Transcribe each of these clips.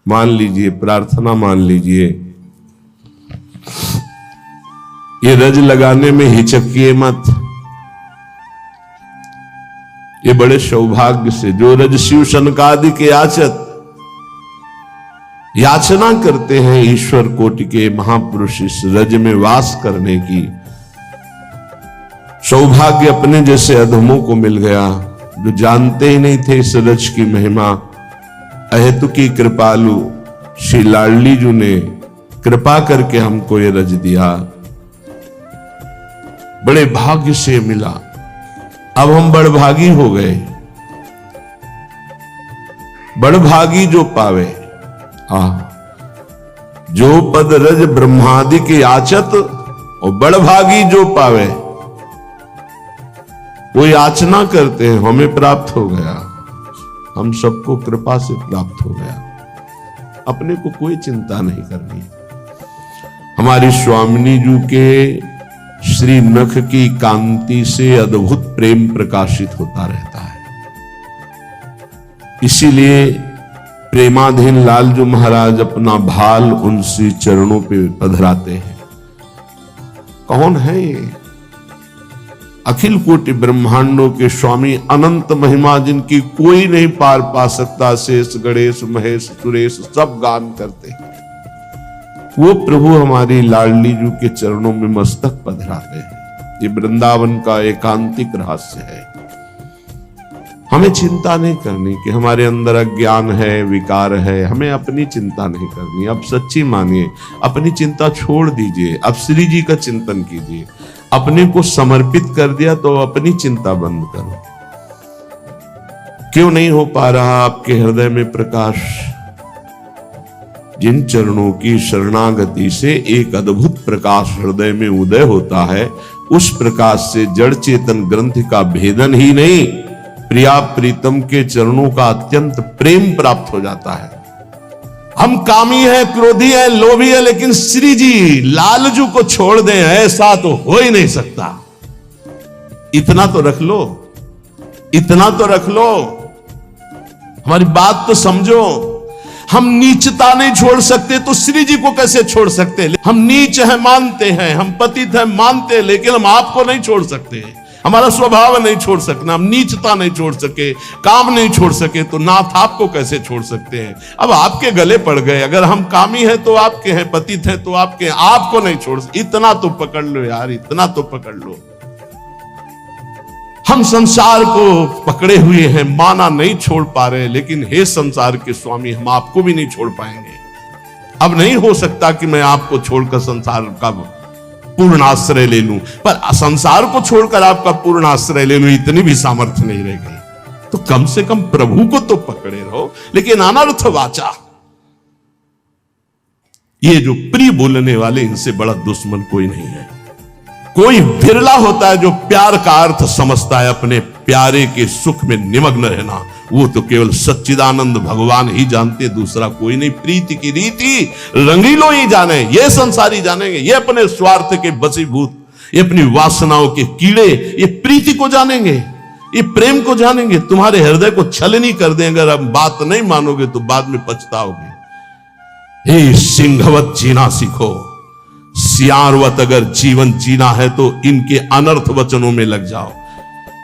मान लीजिए, प्रार्थना मान लीजिए, ये रज लगाने में हिचकिए मत। ये बड़े सौभाग्य से जो रज शिव शनकादि के याचना करते हैं ईश्वर कोटि के महापुरुष, इस रज में वास करने की सौभाग्य अपने जैसे अधमों को मिल गया, जो जानते ही नहीं थे इस रज की महिमा। अहेतुकी कृपालु श्री लाडली जी ने कृपा करके हमको ये रज दिया, बड़े भाग्य से मिला। अब हम बड़भागी हो गए। बड़भागी जो पावे, जो पद रज ब्रह्मादि के याचत, और बड़भागी जो पावे। वो याचना करते हैं, हमें प्राप्त हो गया, हम सबको कृपा से प्राप्त हो गया। अपने को कोई चिंता नहीं करनी। हमारी स्वामिनी जी के श्री नख की कांति से अद्भुत प्रेम प्रकाशित होता रहता है। इसीलिए प्रेमाधीन लालजू महाराज अपना भाल उनसे चरणों पे पधराते हैं। कौन है ये? अखिल कोटि ब्रह्मांडों के स्वामी, अनंत महिमा जिनकी कोई नहीं पार पा सकता। शेष गणेश महेश सुरेश सब गान करते हैं। वो प्रभु हमारी लाडली जी के चरणों में मस्तक पधराते हैं। ये वृंदावन का एकांतिक रहस्य है। हमें चिंता नहीं करनी कि हमारे अंदर अज्ञान है, विकार है। हमें अपनी चिंता नहीं करनी। अब सच्ची मानिए, अपनी चिंता छोड़ दीजिए। अब श्री जी का चिंतन कीजिए। अपने को समर्पित कर दिया तो अपनी चिंता बंद करो। क्यों नहीं हो पा रहा आपके हृदय में प्रकाश? जिन चरणों की शरणागति से एक अद्भुत प्रकाश हृदय में उदय होता है, उस प्रकाश से जड़ चेतन ग्रंथि का भेदन ही नहीं, प्रिया प्रीतम के चरणों का अत्यंत प्रेम प्राप्त हो जाता है। हम कामी है, क्रोधी है, लोभी है, लेकिन श्री जी लालजू को छोड़ दें, ऐसा तो हो ही नहीं सकता। इतना तो रख लो, इतना तो रख लो। हमारी बात तो समझो। हम नीचता नहीं छोड़ सकते तो श्री जी को कैसे छोड़ सकते? हम नीच है मानते हैं, हम पतित है मानते हैं, लेकिन हम आपको नहीं छोड़ सकते। हमारा स्वभाव नहीं छोड़ सकना। हम नीचता नहीं छोड़ सके, काम नहीं छोड़ सके, तो नाथ आपको कैसे छोड़ सकते हैं? अब आपके गले पड़ गए। अगर हम कामी हैं तो आपके हैं, पतित हैं तो आपके हैं, आपको नहीं छोड़ सकते। इतना तो पकड़ लो यार, इतना तो पकड़ लो। हम संसार को पकड़े हुए हैं, माना नहीं छोड़ पा रहे, लेकिन हे संसार के स्वामी, हम आपको भी नहीं छोड़ पाएंगे। अब नहीं हो सकता कि मैं आपको छोड़कर संसार का पूर्ण आश्रय ले लूं, पर संसार को छोड़कर आपका पूर्ण आश्रय ले लूं, इतनी भी सामर्थ्य नहीं रह गई। तो कम से कम प्रभु को तो पकड़े रहो। लेकिन अनर्थ वाचा, ये जो प्रिय बोलने वाले, इनसे बड़ा दुश्मन कोई नहीं है। कोई विरला होता है जो प्यार का अर्थ समझता है। अपने प्यारे के सुख में निमग्न रहना, वो तो केवल सच्चिदानंद भगवान ही जानते, दूसरा कोई नहीं। प्रीति की रीति रंगीलों ही जाने, ये संसारी जानेंगे। ये अपने स्वार्थ के बसीभूत, ये अपनी वासनाओं के कीड़े, ये प्रीति को जानेंगे, ये प्रेम को जानेंगे। तुम्हारे हृदय को छलनी कर दें। अगर अब बात नहीं मानोगे तो बाद में पछताओगे। हे सिंहवत जीना सीखो, सियारवत अगर जीवन जीना है तो इनके अनर्थ वचनों में लग जाओ।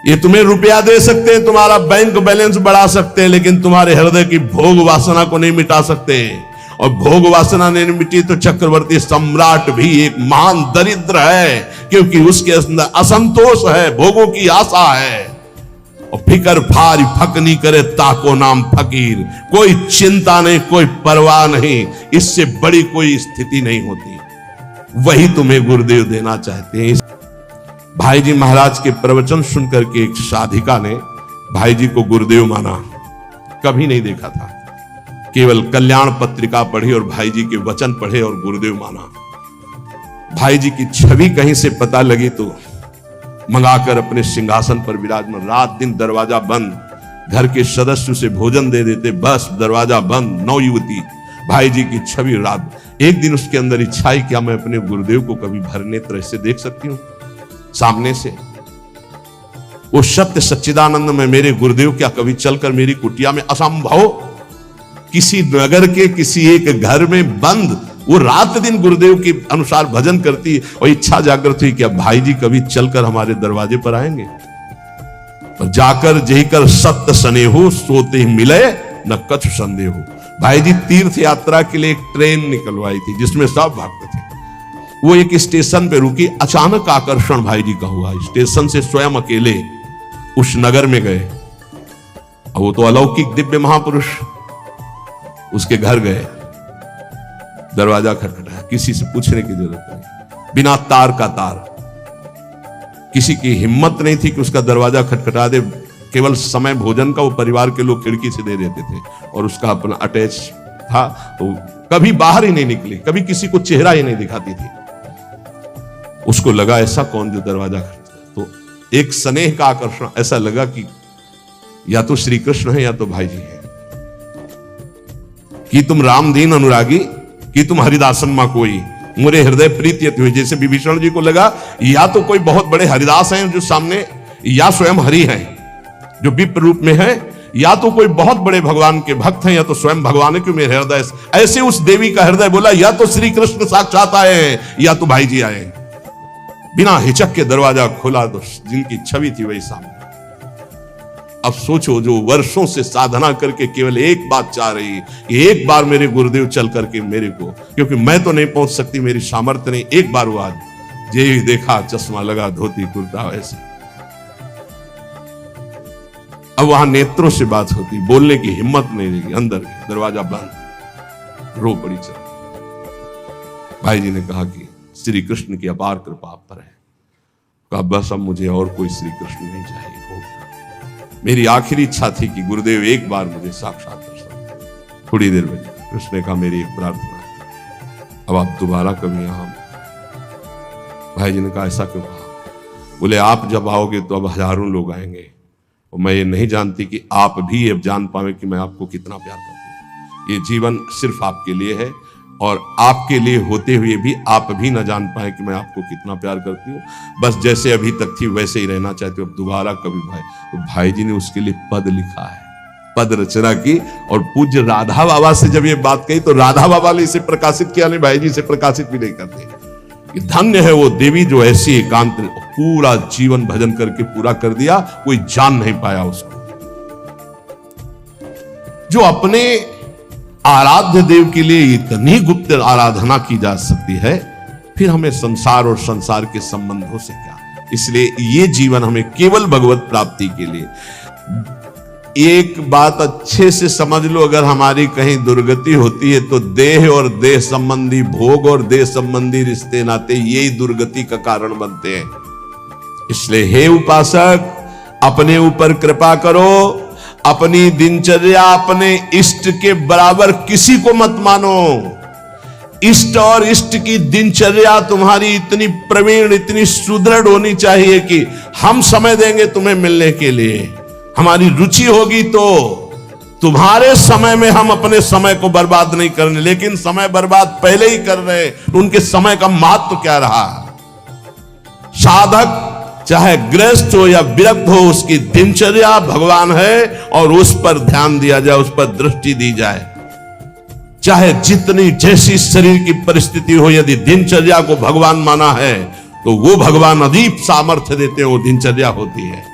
ये तुम्हें रुपया दे सकते हैं, तुम्हारा बैंक बैलेंस बढ़ा सकते हैं, लेकिन तुम्हारे हृदय की भोग वासना को नहीं मिटा सकते। और भोग वासना नहीं मिटी तो चक्रवर्ती सम्राट भी एक महान दरिद्र है, क्योंकि उसके अंदर असंतोष है, भोगों की आशा है। और फिकर फारी फकनी करे ताको नाम फकीर। कोई चिंता नहीं, कोई परवाह नहीं, इससे बड़ी कोई स्थिति नहीं होती। वही तुम्हें गुरुदेव देना चाहते हैं। भाई जी महाराज के प्रवचन सुनकर के एक साधिका ने भाई जी को गुरुदेव माना। कभी नहीं देखा था, केवल कल्याण पत्रिका पढ़ी और भाई जी के वचन पढ़े और गुरुदेव माना। भाई जी की छवि कहीं से पता लगी तो मंगाकर अपने सिंहासन पर विराजमान। रात दिन दरवाजा बंद, घर के सदस्य से भोजन दे देते, बस दरवाजा बंद। 9 युवती, भाई जी की छवि। रात एक दिन उसके अंदर इच्छा है, क्या मैं अपने गुरुदेव को कभी भर नेत्र से देख सकती हूं सामने से? वो सत्य सच्चिदानंद में मेरे गुरुदेव क्या कभी चलकर मेरी कुटिया में? असंभव। किसी नगर के किसी एक घर में बंद, वो रात दिन गुरुदेव के अनुसार भजन करती और इच्छा जागृत हुई कि अब भाई जी कभी चलकर हमारे दरवाजे पर आएंगे। पर जाकर जही कर सत्य स्नेहो, सोते ही मिले न कछु संदेह। भाई जी तीर्थ यात्रा के लिए एक ट्रेन निकलवाई थी जिसमें सब भक्त थे। वो एक स्टेशन पे रुकी, अचानक आकर्षण भाई जी का हुआ, स्टेशन से स्वयं अकेले उस नगर में गए। और वो तो अलौकिक दिव्य महापुरुष, उसके घर गए, दरवाजा खटखटाया, किसी से पूछने की जरूरत नहीं, बिना तार का तार, किसी की हिम्मत नहीं थी कि उसका दरवाजा खटखटा दे। केवल समय भोजन का वो परिवार के लोग खिड़की से दे देते थे और उसका अपना अटैच था, तो कभी बाहर ही नहीं निकली, कभी किसी को चेहरा ही नहीं दिखाती थी। उसको लगा ऐसा कौन जो दरवाजा खटखटा, तो एक स्नेह का आकर्षण, ऐसा लगा कि या तो श्री कृष्ण है या तो भाई जी है। कि तुम राम दीन अनुरागी, कि तुम हरिदासन मां कोई, मोरे हृदय प्रीति अति हुई। जैसे विभीषण जी को लगा या तो कोई बहुत बड़े हरिदास हैं जो सामने, या स्वयं हरि हैं जो विप्र रूप में है, या तो कोई बहुत बड़े भगवान के भक्त हैं, या तो स्वयं भगवान है कि मेरे हृदय। ऐसे उस देवी का हृदय बोला या तो श्री कृष्ण साक्षात आए हैं या तो भाई जी आए। बिना हिचक के दरवाजा खोला तो जिनकी छवि थी वही सामने। अब सोचो, जो वर्षों से साधना करके केवल एक बात चाह रही कि एक बार मेरे गुरुदेव चल करके मेरे को, क्योंकि मैं तो नहीं पहुंच सकती, मेरी सामर्थ्य नहीं, एक बार वो आज जे देखा चश्मा लगा, धोती कुर्ता वैसे। अब वहां नेत्रों से बात होती, बोलने की हिम्मत नहीं रही, अंदर दरवाजा बंद, रो पड़ी चल। भाई जी ने कहा कि श्री कृष्ण की अपार कृपा आप पर है। कहा बस अब मुझे और कोई श्री कृष्ण नहीं चाहिए, हो गया। मेरी आखिरी इच्छा थी कि गुरुदेव एक बार मुझे साक्षात दर्शन। थोड़ी देर में कृष्ण ने कहा मेरी एक प्रार्थना है, अब आप दोबारा कभी यहां। भाई जी ने कहा ऐसा क्यों कहा? बोले आप जब आओगे तो अब हजारों लोग आएंगे और मैं ये नहीं जानती कि आप भी अब जान पावे कि मैं आपको कितना प्यार करती हूँ। ये जीवन सिर्फ आपके लिए है और आपके लिए होते हुए भी आप भी ना जान पाए कि मैं आपको कितना प्यार करती हूँ। बस जैसे अभी तक थी वैसे ही रहना चाहती हूँ, अब दोबारा कभी भाई। तो भाई जी ने उसके लिए पद लिखा है, पद रचना की। और पूज्य राधा बाबा से जब ये बात कही तो राधा बाबा ने इसे प्रकाशित किया, नहीं भाई जी से प्रकाशित भी नहीं करते। कि धन्य है वो देवी जो ऐसी एकांत पूरा जीवन भजन करके पूरा कर दिया, कोई जान नहीं पाया उसको। जो अपने आराध्य देव के लिए इतनी गुप्त आराधना की जा सकती है, फिर हमें संसार और संसार के संबंधों से क्या। इसलिए ये जीवन हमें केवल भगवत प्राप्ति के लिए। एक बात अच्छे से समझ लो, अगर हमारी कहीं दुर्गति होती है तो देह और देह संबंधी भोग और देह संबंधी रिश्ते नाते यही दुर्गति का कारण बनते हैं। इसलिए हे उपासक, अपने ऊपर कृपा करो, अपनी दिनचर्या अपने इष्ट के बराबर किसी को मत मानो। इष्ट और इष्ट की दिनचर्या तुम्हारी इतनी प्रवीण, इतनी सुदृढ़ होनी चाहिए कि हम समय देंगे तुम्हें मिलने के लिए। हमारी रुचि होगी तो तुम्हारे समय में हम अपने समय को बर्बाद नहीं करने, लेकिन समय बर्बाद पहले ही कर रहे, उनके समय का महत्व क्या रहा। साधक चाहे गृहस्थ हो या विरक्त हो, उसकी दिनचर्या भगवान है और उस पर ध्यान दिया जाए, उस पर दृष्टि दी जाए। चाहे जितनी जैसी शरीर की परिस्थिति हो, यदि दिनचर्या को भगवान माना है तो वो भगवान अदीप सामर्थ्य देते हैं, वो दिनचर्या होती है।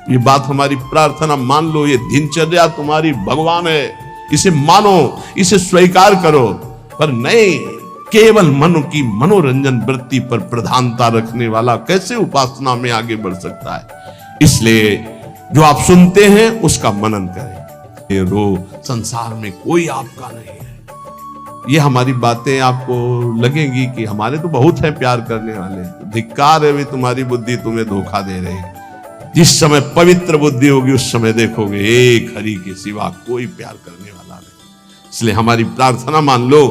ये बात हमारी प्रार्थना मान लो, ये दिनचर्या तुम्हारी भगवान है, इसे मानो, इसे स्वीकार करो। पर नहीं, केवल मन की मनोरंजन वृत्ति पर प्रधानता रखने वाला कैसे उपासना में आगे बढ़ सकता है। इसलिए जो आप सुनते हैं उसका मनन करें। ये रो संसार में कोई आपका नहीं है। ये हमारी बातें आपको लगेंगी कि हमारे तो बहुत है प्यार करने वाले, धिक्कार है वे तुम्हारी बुद्धि तुम्हें धोखा दे रही। जिस समय पवित्र बुद्धि होगी उस समय देखोगे एक हरि के सिवा कोई प्यार करने वाला नहीं। इसलिए हमारी प्रार्थना मान लो,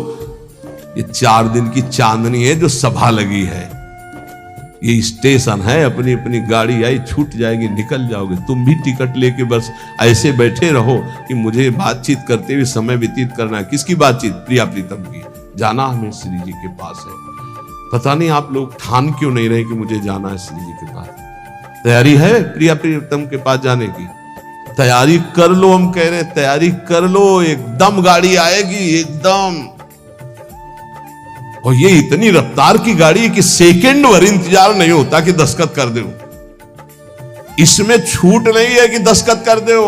ये 4 दिन की चांदनी है जो सभा लगी है, ये स्टेशन है, अपनी अपनी गाड़ी आई छूट जाएगी, निकल जाओगे। तुम भी टिकट लेके बस ऐसे बैठे रहो कि मुझे बातचीत करते हुए समय व्यतीत करना है। किसकी बातचीत? प्रिया प्रीतम की। जाना हमें श्री जी के पास है। पता नहीं आप लोग ठान क्यों नहीं रहे कि मुझे जाना है श्री जी के पास। तैयारी है प्रिया प्रीतम के पास जाने की? तैयारी कर लो, हम कह रहे हैं तैयारी कर लो, एकदम गाड़ी आएगी एकदम। और ये इतनी रफ्तार की गाड़ी है कि सेकंड भर इंतजार नहीं होता कि दस्तखत कर दो। इसमें छूट नहीं है कि दस्तखत कर दो,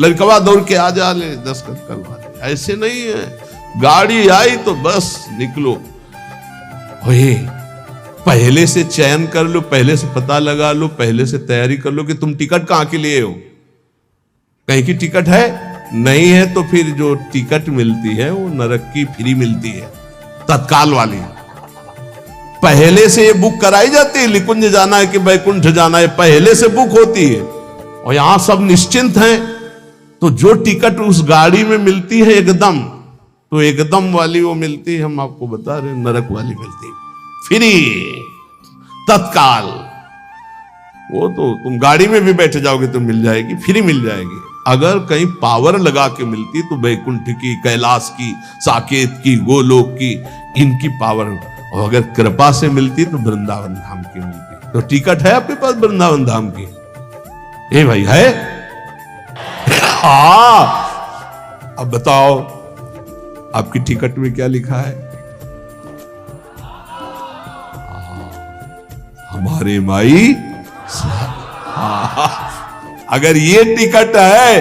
लड़कवा दौड़ के आ जा ले दस्तखत करवा दे, ऐसे नहीं है। गाड़ी आई तो बस निकलो। ओए पहले से चयन कर लो, पहले से पता लगा लो, पहले से तैयारी कर लो कि तुम टिकट कहां के लिए हो। कहीं की टिकट है नहीं है तो फिर जो टिकट मिलती है वो नरक की फ्री मिलती है, तत्काल वाली। पहले से ये बुक कराई जाती है, निकुंज जाना है कि बैकुंठ जाना है, पहले से बुक होती है। और यहां सब निश्चिंत हैं, तो जो टिकट उस गाड़ी में मिलती है एकदम, तो एकदम वाली वो मिलती है, हम आपको बता रहे हैं, नरक वाली मिलती है फ्री, तत्काल। वो तो तुम गाड़ी में भी बैठ जाओगे तो मिल जाएगी, फ्री मिल जाएगी। अगर कहीं पावर लगा के मिलती तो बैकुंठ की, कैलाश की, साकेत की, गोलोक की, इनकी पावर। और अगर कृपा से मिलती तो वृंदावन धाम की मिलती। तो टिकट है आपके पास वृंदावन धाम की? ए भाई है? हाँ, अब बताओ आपकी टिकट में क्या लिखा है? हमारे माई। हाँ, अगर ये टिकट है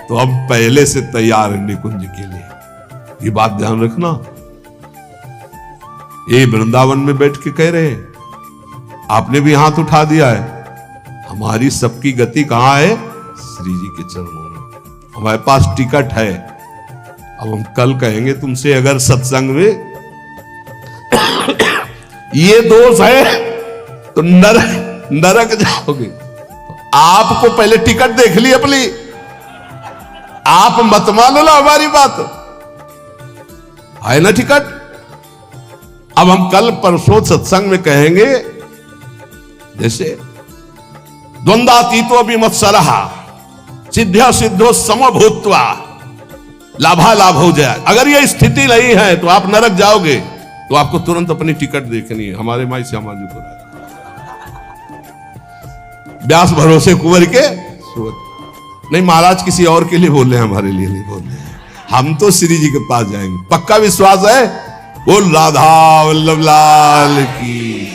तो हम पहले से तैयार हैं निकुंज के लिए। ये बात ध्यान रखना। ये वृंदावन में बैठ के कह रहे हैं, आपने भी हाथ उठा दिया है। हमारी सबकी गति कहां है? श्री जी के चरणों में। हमारे पास टिकट है। अब हम कल कहेंगे तुमसे, अगर सत्संग में ये दोष है तो नरक जाओगे। आपको पहले टिकट देख ली अपनी, आप मत मानो ना हमारी बात, है ना टिकट। अब हम कल परसों सत्संग में कहेंगे, जैसे द्वंद्वातीतो विमत्सरः सिद्ध्या सिद्धो समभूत्वा लाभालाभ हो जाए। अगर ये स्थिति नहीं है तो आप नरक जाओगे। तो आपको तुरंत अपनी टिकट देखनी है। हमारे माई श्यामा जी को व्यास भरोसे कुंवर के नहीं, महाराज किसी और के लिए बोल रहे हैं, हमारे लिए नहीं बोल रहे हैं। हम तो श्री जी के पास जाएंगे, पक्का विश्वास है। बोल राधा वल्लभ लाल की।